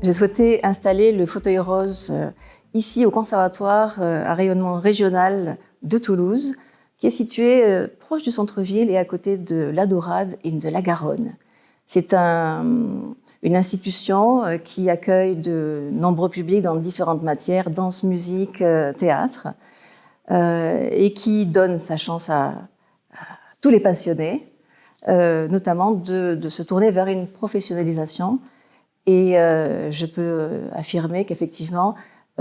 J'ai souhaité installer le fauteuil rose ici au conservatoire à rayonnement régional de Toulouse, qui est situé proche du centre-ville et à côté de la Dorade et de la Garonne. C'est une institution qui accueille de nombreux publics dans différentes matières, danse, musique, théâtre, et qui donne sa chance à tous les passionnés, notamment de se tourner vers une professionnalisation. Et je peux affirmer qu'effectivement,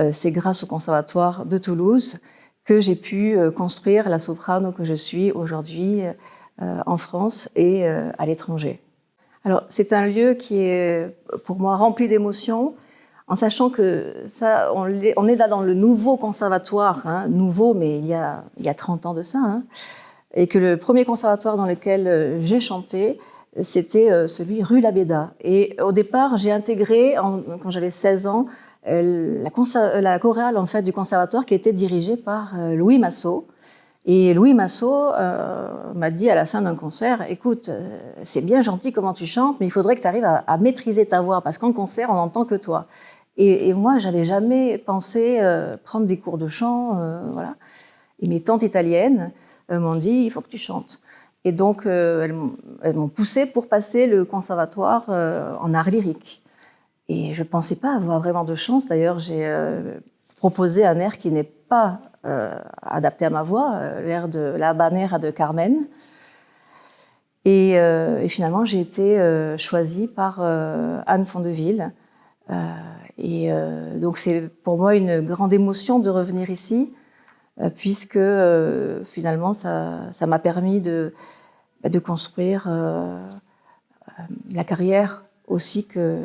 c'est grâce au Conservatoire de Toulouse que j'ai pu construire la soprano que je suis aujourd'hui en France et à l'étranger. Alors, c'est un lieu qui est pour moi rempli d'émotions, en sachant que ça, on est là dans le nouveau conservatoire, hein, nouveau, mais il y a 30 ans de ça, hein, et que le premier conservatoire dans lequel j'ai chanté, c'était celui rue Labéda. Et au départ, j'ai intégré, quand j'avais 16 ans, la chorale en fait, du conservatoire qui était dirigée par Louis Massot. Et Louis Massot m'a dit à la fin d'un concert, écoute, c'est bien gentil comment tu chantes, mais il faudrait que tu arrives à maîtriser ta voix, parce qu'en concert, on n'entend que toi. Et moi, j'avais jamais pensé prendre des cours de chant, voilà. Et mes tantes italiennes m'ont dit, il faut que tu chantes. Et donc, elles m'ont poussée pour passer le conservatoire en art lyrique. Et je ne pensais pas avoir vraiment de chance. D'ailleurs, j'ai proposé un air qui n'est pas adapté à ma voix, l'air de la Habanera de Carmen. Et finalement, j'ai été choisie par Anne Fondeville. Donc, c'est pour moi une grande émotion de revenir ici, puisque finalement, ça m'a permis de construire la carrière aussi que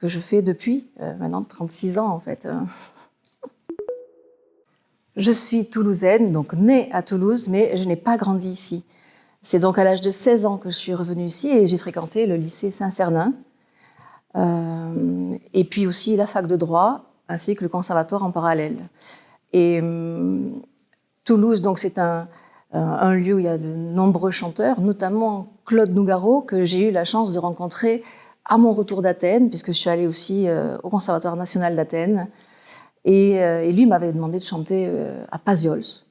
je fais depuis maintenant 36 ans en fait. Je suis toulousaine, donc née à Toulouse, mais je n'ai pas grandi ici. C'est donc à l'âge de 16 ans que je suis revenue ici et j'ai fréquenté le lycée Saint-Cernin, et puis aussi la fac de droit, ainsi que le conservatoire en parallèle. Et Toulouse, donc c'est un lieu où il y a de nombreux chanteurs, notamment Claude Nougaro, que j'ai eu la chance de rencontrer à mon retour d'Athènes, puisque je suis allée aussi au Conservatoire national d'Athènes. Et lui m'avait demandé de chanter à Pasiols,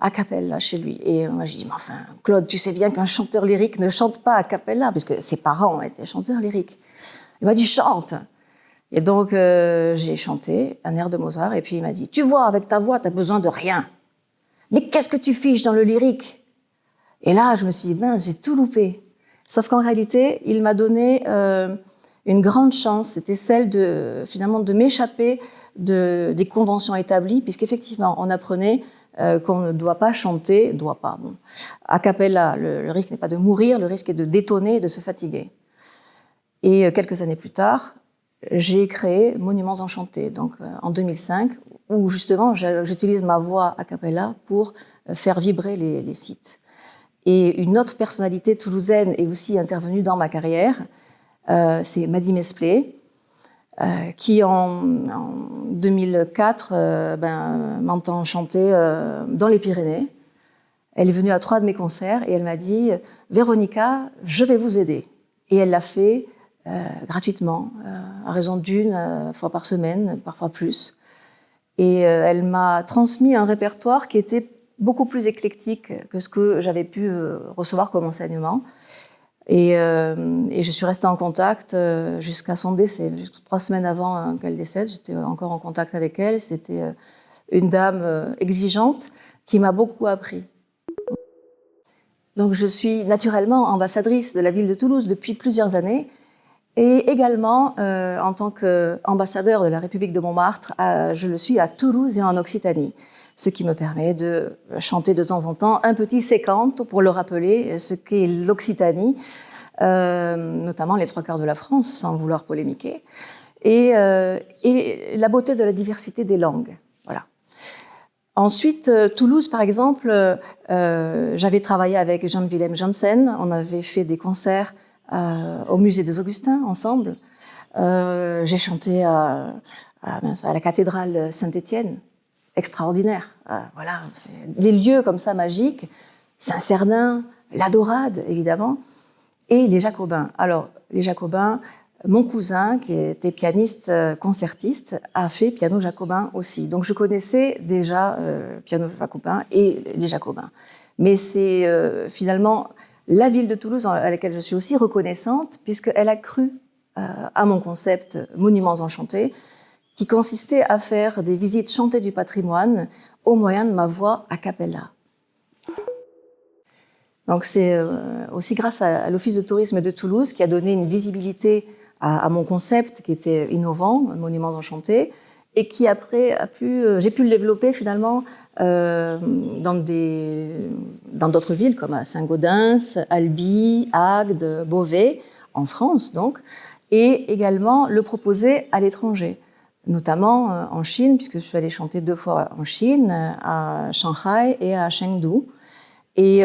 a cappella chez lui. Et moi, j'ai dit, mais enfin, Claude, tu sais bien qu'un chanteur lyrique ne chante pas a cappella, puisque ses parents étaient chanteurs lyriques. Il m'a dit, chante. Et donc, j'ai chanté un air de Mozart, et puis il m'a dit, tu vois, avec ta voix, tu n'as besoin de rien. Mais qu'est-ce que tu fiches dans le lyrique? Et là, je me suis dit, ben, j'ai tout loupé. Sauf qu'en réalité, il m'a donné une grande chance, c'était celle finalement de m'échapper des conventions établies, puisqu'effectivement, on apprenait qu'on ne doit pas chanter, bon, a cappella, le risque n'est pas de mourir, le risque est de détonner et de se fatiguer. Et quelques années plus tard, j'ai créé Monuments Enchantés, donc en 2005, où justement j'utilise ma voix a cappella pour faire vibrer les sites. Et une autre personnalité toulousaine est aussi intervenue dans ma carrière, c'est Maddy Mesplé, qui en 2004 m'entend chanter dans les Pyrénées. Elle est venue à 3 de mes concerts et elle m'a dit « Véronica, je vais vous aider ». Et elle l'a fait gratuitement, à raison d'1 fois par semaine, parfois plus. Et elle m'a transmis un répertoire qui était beaucoup plus éclectique que ce que j'avais pu recevoir comme enseignement. Et je suis restée en contact jusqu'à son décès. 3 semaines avant qu'elle décède, j'étais encore en contact avec elle. C'était une dame exigeante qui m'a beaucoup appris. Donc je suis naturellement ambassadrice de la ville de Toulouse depuis plusieurs années. Et également, en tant qu'ambassadeur de la République de Montmartre, je le suis à Toulouse et en Occitanie. Ce qui me permet de chanter de temps en temps un petit sécante pour le rappeler ce qu'est l'Occitanie, notamment les 3/4 de la France, sans vouloir polémiquer, et la beauté de la diversité des langues. Voilà. Ensuite, Toulouse, par exemple, j'avais travaillé avec Jan-Willem Jansen, on avait fait des concerts au musée des Augustins ensemble. J'ai chanté à la cathédrale Saint-Étienne. Extraordinaire. Voilà, c'est des lieux comme ça magiques. Saint-Cernin, la Dorade, évidemment, et les Jacobins. Alors, les Jacobins, Mon cousin, qui était pianiste concertiste, a fait piano jacobin aussi. Donc je connaissais déjà piano jacobin et les jacobins. Mais c'est finalement la ville de Toulouse à laquelle je suis aussi reconnaissante, puisqu'elle a cru à mon concept Monuments enchantés, qui consistait à faire des visites chantées du patrimoine au moyen de ma voix a cappella. Donc c'est aussi grâce à l'Office de tourisme de Toulouse qui a donné une visibilité à mon concept qui était innovant, Monuments enchantés, et qui après j'ai pu le développer finalement dans d'autres villes comme à Saint-Gaudens, Albi, Agde, Beauvais, en France donc, et également le proposer à l'étranger, notamment en Chine, puisque je suis allée chanter 2 fois en Chine, à Shanghai et à Chengdu. Et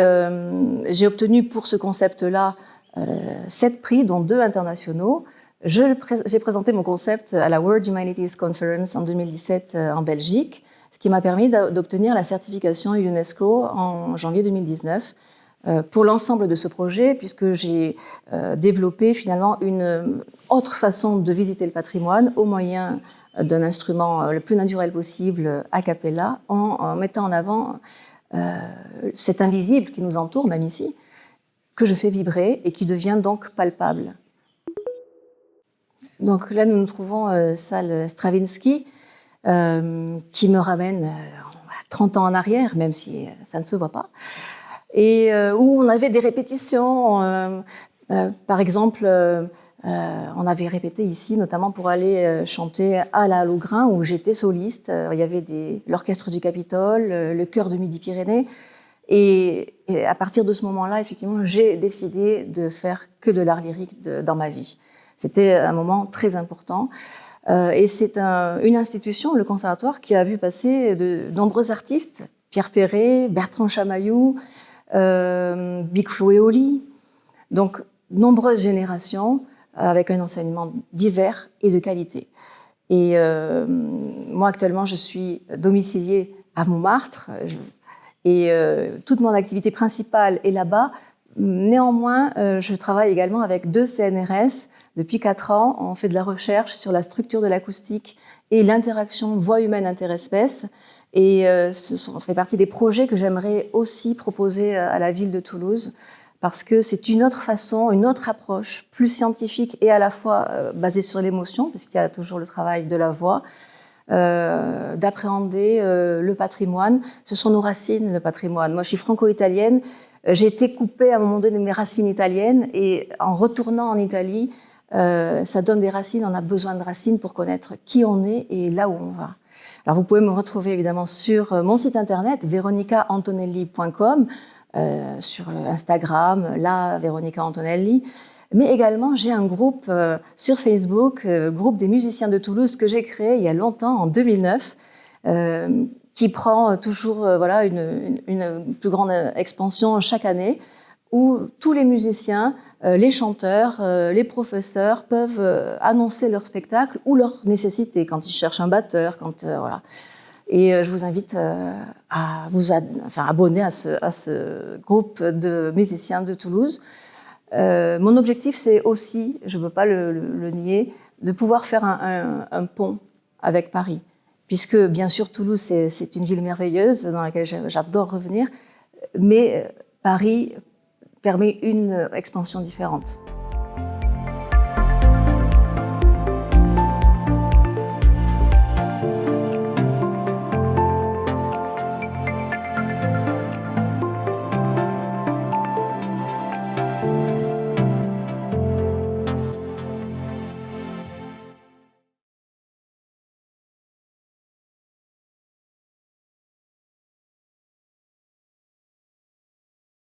j'ai obtenu pour ce concept-là 7 prix, dont 2 internationaux. J'ai présenté mon concept à la World Humanities Conference en 2017 en Belgique, ce qui m'a permis d'obtenir la certification UNESCO en janvier 2019 pour l'ensemble de ce projet, puisque j'ai développé finalement une autre façon de visiter le patrimoine au moyen d'un instrument le plus naturel possible, a cappella, en mettant en avant cet invisible qui nous entoure, même ici, que je fais vibrer et qui devient donc palpable. Donc là, nous nous trouvons salle Stravinsky, qui me ramène 30 ans en arrière, même si ça ne se voit pas, et où on avait des répétitions. Par exemple, on avait répété ici, notamment pour aller chanter à la Lougrain, où j'étais soliste. Il y avait l'orchestre du Capitole, le chœur de Midi-Pyrénées. Et à partir de ce moment-là, effectivement, j'ai décidé de faire que de l'art lyrique dans ma vie. C'était un moment très important. Et c'est une institution, le conservatoire, qui a vu passer de nombreux artistes, Pierre Perret, Bertrand Chamaillou, Big Flo et Oli. Donc, nombreuses générations avec un enseignement divers et de qualité. Et moi, actuellement, je suis domiciliée à Montmartre et toute mon activité principale est là-bas. Néanmoins, je travaille également avec 2 CNRS. Depuis 4 ans, on fait de la recherche sur la structure de l'acoustique et l'interaction voix humaine interespèce. Et ça fait partie des projets que j'aimerais aussi proposer à la ville de Toulouse, parce que c'est une autre façon, une autre approche, plus scientifique et à la fois basée sur l'émotion, puisqu'il y a toujours le travail de la voix, d'appréhender le patrimoine. Ce sont nos racines, le patrimoine. Moi, je suis franco-italienne. J'ai été coupée à un moment donné de mes racines italiennes, et en retournant en Italie, ça donne des racines. On a besoin de racines pour connaître qui on est et là où on va. Alors, vous pouvez me retrouver évidemment sur mon site internet, veronicaantonelli.com, sur Instagram, là, Véronica Antonelli. Mais également, j'ai un groupe sur Facebook, groupe des musiciens de Toulouse, que j'ai créé il y a longtemps, en 2009, qui prend toujours voilà, une plus grande expansion chaque année, où tous les musiciens, les chanteurs, les professeurs peuvent annoncer leur spectacle ou leur nécessité quand ils cherchent un batteur, voilà. Et je vous invite à vous abonner à ce groupe de musiciens de Toulouse. Mon objectif, c'est aussi, je ne peux pas le nier, de pouvoir faire un pont avec Paris. Puisque, bien sûr, Toulouse, c'est une ville merveilleuse dans laquelle j'adore revenir, mais Paris permet une expansion différente.